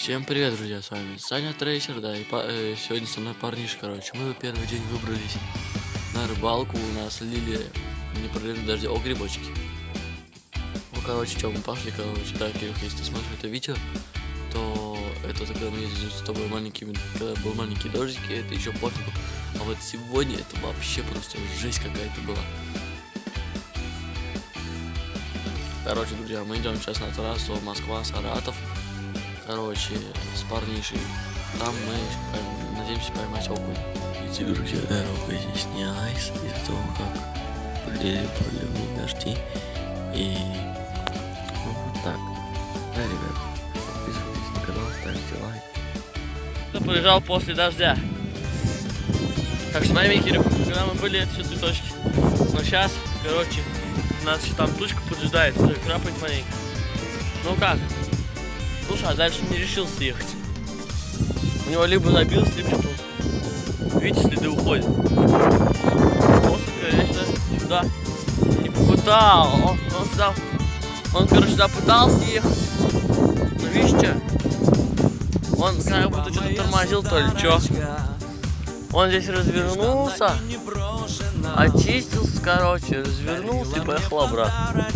Всем привет, друзья, с вами Саня Трейсер, да, и сегодня со мной парниш, короче. Мы первый день выбрались на рыбалку, у нас лили непрерывно дожди, грибочки. Ну, короче, что, мы пошли, короче, да, Кирюх, если ты смотришь это видео, то это когда мы ездили с тобой маленькими, когда был маленький дождик, и это еще пофигу. А вот сегодня это вообще просто жесть какая-то была. Короче, друзья, мы идем сейчас на трассу Москва-Саратов. Короче, с парнишей. Там мы надеемся поймать окунь. Видите, друзья, дорога здесь не айс, из-за того, как проливные дожди. И ну вот так. Да, ребят, подписывайтесь на канал, ставьте лайк. Кто побежал после дождя? Так что смотри, Кирюх, когда мы были, это все цветочки. Но сейчас, короче, нас еще там тучка поджидает, уже крапает маленько. Ну как? Слушай, а дальше не решился ехать. У него либо забился, либо что-то. Видите, следы уходят. Конечно, сюда не попытал. Он, короче, сюда пытался ехать. Ну, видишь, что? Он как будто что-то тормозил, то ли что. Он здесь развернулся, очистился, короче, развернулся и поехал обратно.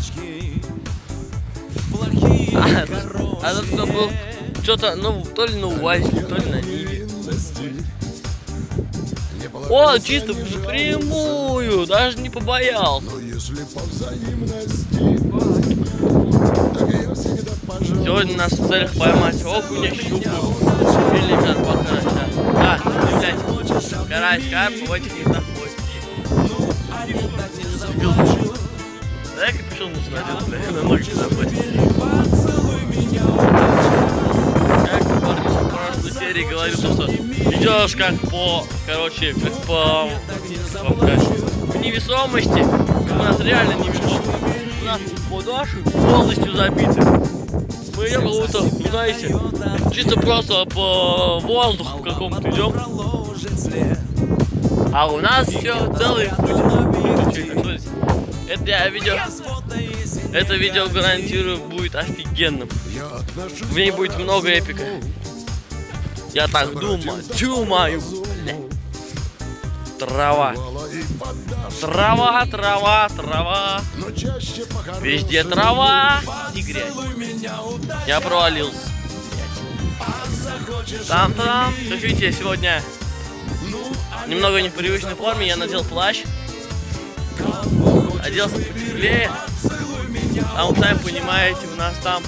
А тут кто был что-то, ну, то ли на УАЗе, то ли на Ниве. О, чисто прямую, даже не побоялся. Сегодня у нас в целях поймать окуня, щуку или карпа. А, блядь, карась, карпа в этих местах будет. Дай капюшон надел, блядь, на ноги забыть. Как парни в прошлой серии говорил, что идешь как по, короче, как по невесомости. У нас реально невесомость. У нас подошвы полностью забиты. Мы идем как-то, ну знаете, чисто просто по воздуху какому-то идем. А у нас все целый путь. Это видео гарантирую будет офигенным. В ней будет много эпика. Я так думаю. Трава. Трава. Везде трава и грязь. Я провалился. Там. Как видите, сегодня немного не в привычной форме. Я надел плащ. Оделся потеплее. А вы сами понимаете, у нас там...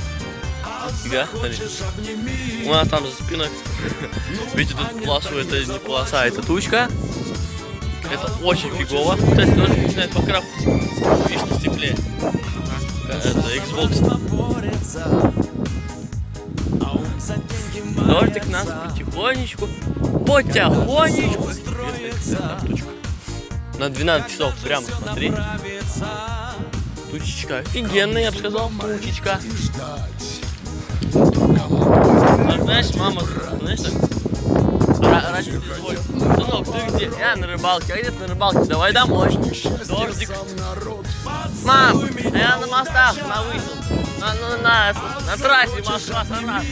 У нас там за спиной. Видите, тут полосу, это не полоса, это тучка. Это очень фигово. Кстати, дождик начинает покрапывать. Видишь, теплее. Это Xbox. Дождик нас потихонечку. На 12 часов прямо смотри. Тучечка офигенная, я бы сказал. Тучечка. Знаешь, мама, знаешь так? Родители звонят. Сынок, ты где? Я на рыбалке. А где ты на рыбалке? Давай домой. Дождик. Мам, я на мостах, на высылке. На трассе Москва-Саратов.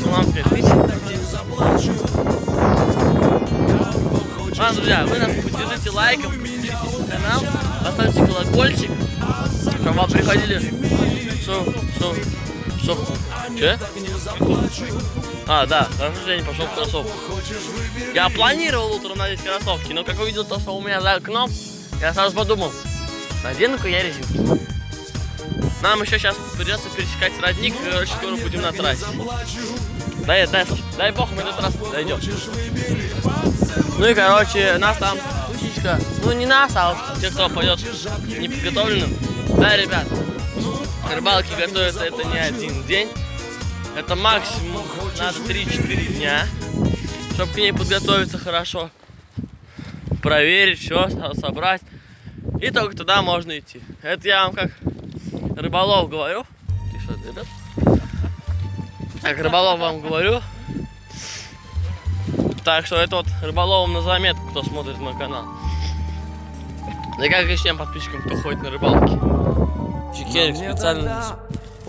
Мам, ты ладно, друзья, вы нас поддержите лайком, подпишитесь на канал, поставьте колокольчик, чтобы вам приходили... Че? А, да, хорошо, что я не пошел в кроссовку. Я планировал утром надеть кроссовки, но как увидел то, что у меня за окном, я сразу подумал, надену-ка я резинки. Нам еще сейчас придется пересекать родник, короче, скоро будем на трассе. Дай бог, мы на трассу дойдем. Ну и, короче, нас там тучечка, ну не нас, а вот те, кто пойдет неподготовленным. Да, ребят, рыбалки готовятся это не один день, это максимум на 3-4 дня, чтобы к ней подготовиться хорошо, проверить все, собрать, и только туда можно идти. Это я вам как рыболов говорю. Ты что, ребят? Как рыболов вам говорю. Так что это вот рыболовом на заметку, кто смотрит мой канал. Да и как и всем подписчикам, кто ходит на рыбалки. Чекерик специально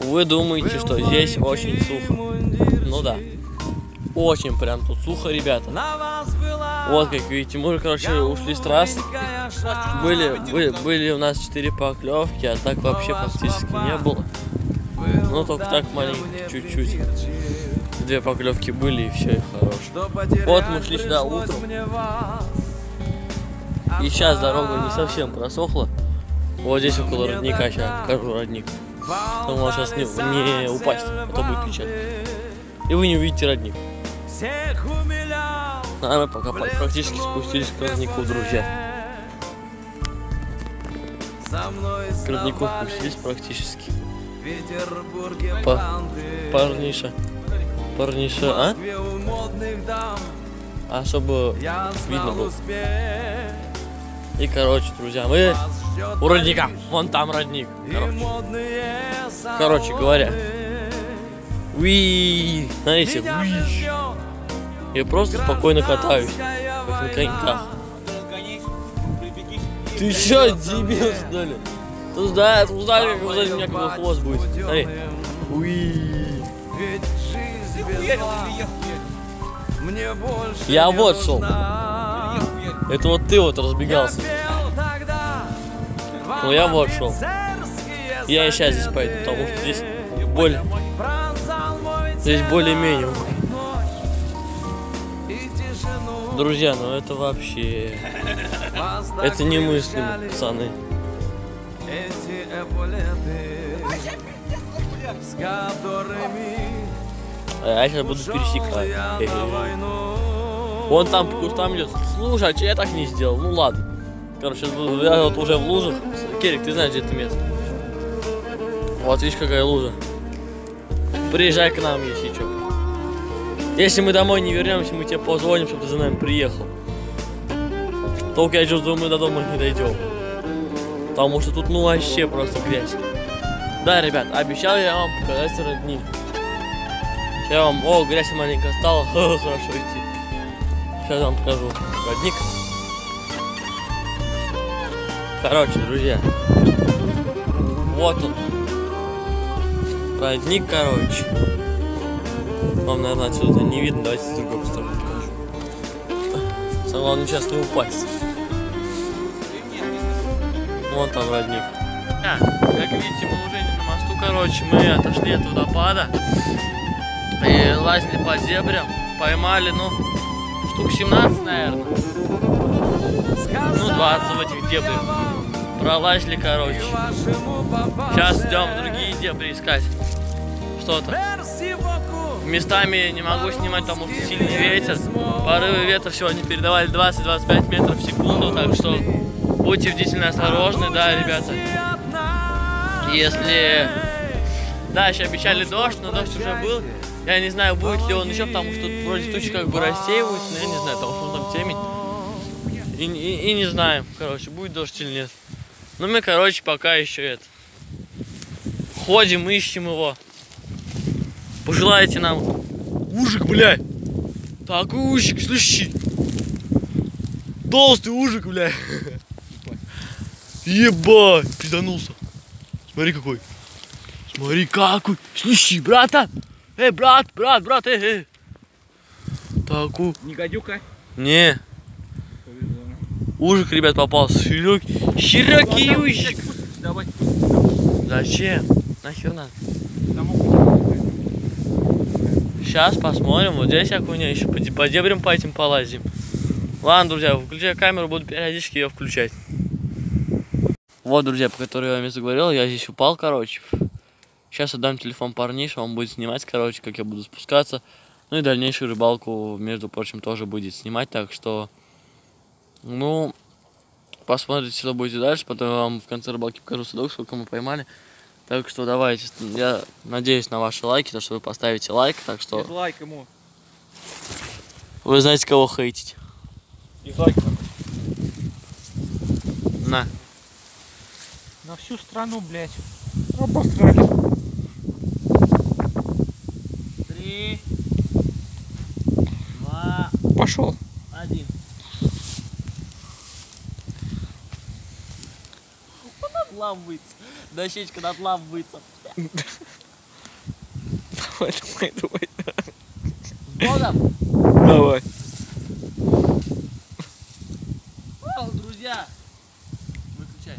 Вы думаете, что здесь очень сухо? Ну да. Очень прям тут сухо, ребята. Вот как видите, мы, короче, ушли с трассы. Были у нас 4 поклевки, а так вообще практически не было. Ну только так маленько, чуть-чуть. 2 поклевки были и все, и хорошо. Вот мы шли сюда утром. И сейчас дорога не совсем просохла. Вот здесь около родника, сейчас покажу родник. Он может сейчас не упасть, а то будет кричать. И вы не увидите родник. А мы пока практически спустились к роднику, друзья. К роднику спустились практически. Парниша, а? А чтобы видно было. И, короче, друзья, мы у родника. Вон там родник. Короче говоря. Уи, смотрите, уи. Я просто спокойно катаюсь, как на коньках. Ты что, дебил, что ли? Туда, как сзади меня какой хвост будет. Смотри. Уи. Я вот шел. Это вот ты вот разбегался. Ну я вот шел. Я и сейчас здесь пойду, потому что здесь более-менее. Друзья, ну это вообще... Это немыслимо, пацаны. А я сейчас буду пересекать. Вон там по кустам идет. Слушай, а че я так не сделал? Ну ладно. Короче, я вот уже в лужах. Керик, ты знаешь, где это место? Вот видишь, какая лужа. Приезжай к нам, если что. Если мы домой не вернемся, мы тебе позвоним, чтобы ты за нами приехал. Только я чувствую, мы до дома не дойдем. Потому что тут ну вообще просто грязь. Да, ребят, обещал я вам показать родник. Сейчас я вам... О, грязь маленько стала. Хорошо идти. Сейчас я вам покажу родник. Короче, друзья. Вот он. Родник, короче. Вам, наверное, отсюда не видно. Давайте с другой стороны покажу. Самое главное сейчас не упасть. Вон там родник. Как видите, мы уже не на мосту, короче. Мы отошли от водопада. И лазили по зебрям. Поймали, ну, штук 17, наверное. Ну, 20 в этих дебрях. Пролазили, короче. Сейчас идем другие дебри искать. Что-то. Местами не могу снимать, потому что сильный ветер. Порывы ветра сегодня передавали 20-25 метров в секунду. Так что будьте бдительны, осторожны, да, ребята. Если... Да, еще обещали дождь, но дождь уже был. Я не знаю, будет ли он еще, потому что тут вроде тучи как бы рассеиваются, но я не знаю, потому что там темень. И не знаем, короче, будет дождь или нет. Но мы, короче, пока еще это... Ходим, ищем его. Пожелайте нам ужик, блядь. Такой ужик, слышишь? Толстый ужик, блядь. Ебать, пизданулся. Смотри какой. Смотри какой. Слышишь, брата. Брат, Такой. Не гадюка? Не. Ужик, ребят, попался. Широкий ужик. Давай. Зачем? Нахер надо? Сейчас посмотрим. Вот здесь окуня еще по дебрям по этим полазим. Ладно, друзья, включаю камеру, буду периодически ее включать. Вот, друзья, по которой я вам говорил, я здесь упал, короче. Сейчас отдам телефон парнише, он будет снимать, короче, как я буду спускаться. Ну и дальнейшую рыбалку, между прочим, тоже будет снимать, так что... Ну, посмотрите, что будет дальше, потом я вам в конце рыбалки покажу судок, сколько мы поймали. Так что давайте, я надеюсь на ваши лайки, то что вы поставите лайк, так что... Дизлайк ему. Вы знаете, кого хейтить. Дизлайк. На. На всю страну, блядь. Обосрали. 3, 2, Пошел. 1. Он отламывается. Дощечка отламывается. давай. С Богом! Давай. Друзья! Выключай.